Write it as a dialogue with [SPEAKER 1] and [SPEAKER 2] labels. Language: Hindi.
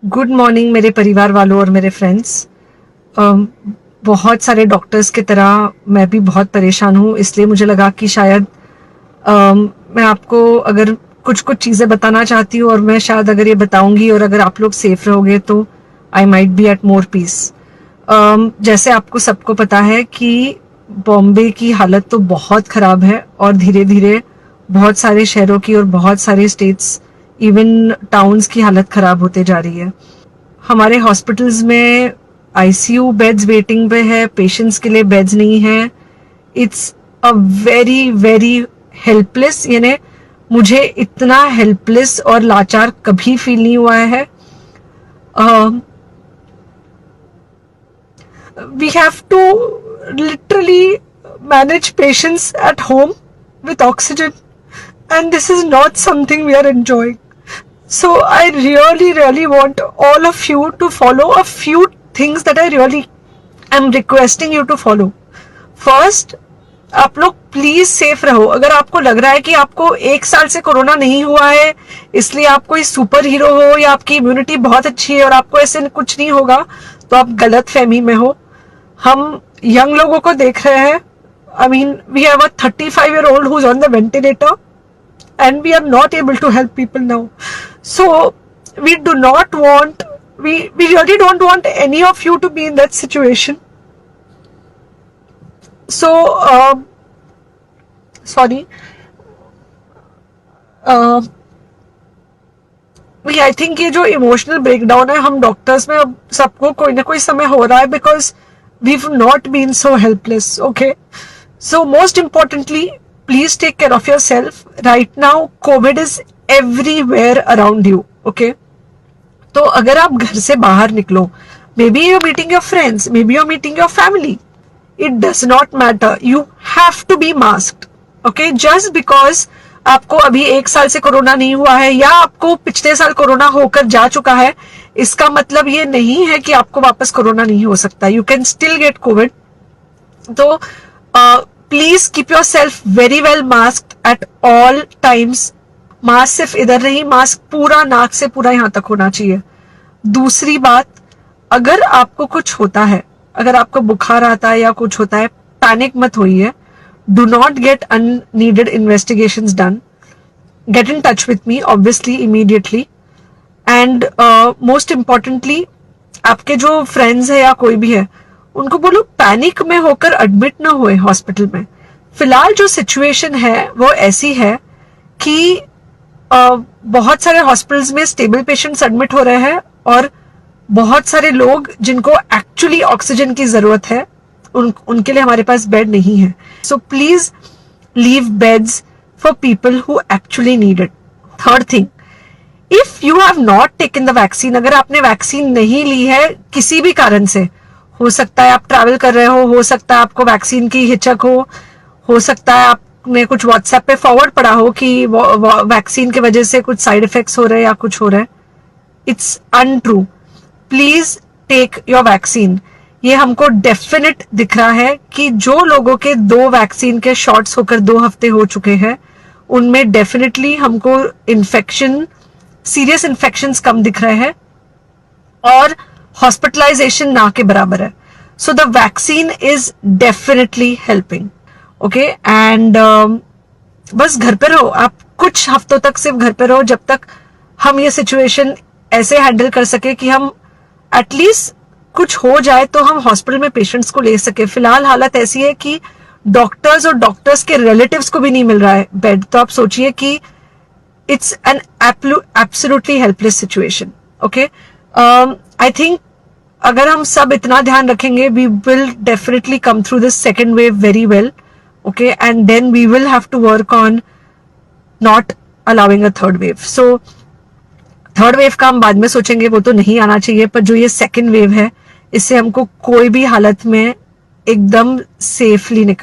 [SPEAKER 1] गुड मॉर्निंग मेरे परिवार वालों और मेरे फ्रेंड्स। बहुत सारे डॉक्टर्स की तरह मैं भी बहुत परेशान हूँ, इसलिए मुझे लगा कि शायद मैं आपको अगर कुछ कुछ चीज़ें बताना चाहती हूँ और मैं शायद अगर ये बताऊंगी और अगर आप लोग सेफ रहोगे तो I might be at more peace. जैसे आपको सबको पता है कि बॉम्बे की हालत तो बहुत ख़राब है और धीरे धीरे बहुत सारे शहरों की और बहुत सारे स्टेट्स इवन टाउन्स की हालत ख़राब होते जा रही है। हमारे हॉस्पिटल्स में आईसीयू बेड्स वेटिंग पे है, पेशेंट्स के लिए बेड्स नहीं है। It's a very very helpless, यानी मुझे इतना हेल्पलेस और लाचार कभी फील नहीं हुआ है। We have to literally manage patients at home with oxygen, and this is not something we are enjoying. So I really want all of you to follow a few things that I really am requesting you to follow. First, आप लोग प्लीज सेफ रहो। अगर आपको लग रहा है कि आपको 1 साल से कोरोना नहीं हुआ है इसलिए आप कोई सुपर हीरो हो या आपकी इम्यूनिटी बहुत अच्छी है और आपको ऐसे कुछ नहीं होगा, तो आप गलत फहमी में हो। हम यंग लोगों को देख रहे हैं। I mean we have a 35-year-old who's on the ventilator and we are not able to help people now. So we do not want, we really don't want any of you to be in that situation. So sorry, I think ये जो इमोशनल ब्रेकडाउन है हम डॉक्टर्स में अब सबको कोई ना कोई समय हो रहा है, because we've not been so helpless. Okay, so most importantly, please take care of yourself. Right now COVID is everywhere around you. Okay, तो अगर आप घर से बाहर निकलो, maybe you're meeting your friends, maybe you're meeting your family, it does not matter, you have to be masked. Okay, just because आपको अभी 1 साल से कोरोना नहीं हुआ है या आपको पिछले साल कोरोना होकर जा चुका है, इसका मतलब ये नहीं है कि आपको वापस कोरोना नहीं हो सकता। You can still get covid. तो please keep yourself very well masked at all times. Mask सिर्फ इधर नहीं, मास्क पूरा नाक से पूरा यहाँ तक होना चाहिए। दूसरी बात, अगर आपको कुछ होता है, अगर आपको बुखार आता है या कुछ होता है, पैनिक मत होइए। Do not get unneeded investigations done. Get in touch with me, obviously, immediately. And most importantly, आपके जो फ्रेंड्स है या कोई भी है, उनको बोलो पैनिक में होकर एडमिट ना हुए हॉस्पिटल में। फिलहाल जो सिचुएशन है वो ऐसी है कि बहुत सारे हॉस्पिटल्स में स्टेबल पेशेंट्स एडमिट हो रहे हैं और बहुत सारे लोग जिनको एक्चुअली ऑक्सीजन की जरूरत है उनके लिए हमारे पास बेड नहीं है। So please leave beds for people who actually need it. Third thing, if you have not taken the vaccine, अगर आपने वैक्सीन नहीं ली है किसी भी कारण से, हो सकता है आप ट्रैवल कर रहे हो सकता है आपको वैक्सीन की हिचक हो सकता है आपने कुछ व्हाट्सएप पे फॉरवर्ड पड़ा हो कि वैक्सीन की वजह से कुछ साइड इफेक्ट्स हो रहे हैं या कुछ हो रहा है। It's untrue. Please take your vaccine. ये हमको डेफिनेट दिख रहा है कि जो लोगों के 2 वैक्सीन के शॉट्स होकर 2 हफ्ते हो चुके हैं उनमें डेफिनेटली हमको इन्फेक्शन, सीरियस इन्फेक्शंस कम दिख रहे हैं और हॉस्पिटलाइजेशन ना के बराबर है। So the vaccine is definitely helping. Okay, and बस घर पे रहो। आप कुछ हफ्तों तक सिर्फ घर पे रहो जब तक हम ये सिचुएशन ऐसे हैंडल कर सके कि हम एटलीस्ट कुछ हो जाए तो हम हॉस्पिटल में पेशेंट्स को ले सके। फिलहाल हालत ऐसी है कि डॉक्टर्स और डॉक्टर्स के रिलेटिव्स को भी नहीं मिल रहा है बेड। तो आप सोचिए कि it's an absolutely helpless situation. Okay, I think अगर हम सब इतना ध्यान रखेंगे we will definitely come through this second wave very well. Okay, and then we will have to work on not allowing a third wave. So third wave का हम बाद में सोचेंगे, वो तो नहीं आना चाहिए, पर जो ये सेकेंड वेव है इससे हमको कोई भी हालत में एकदम सेफली निकल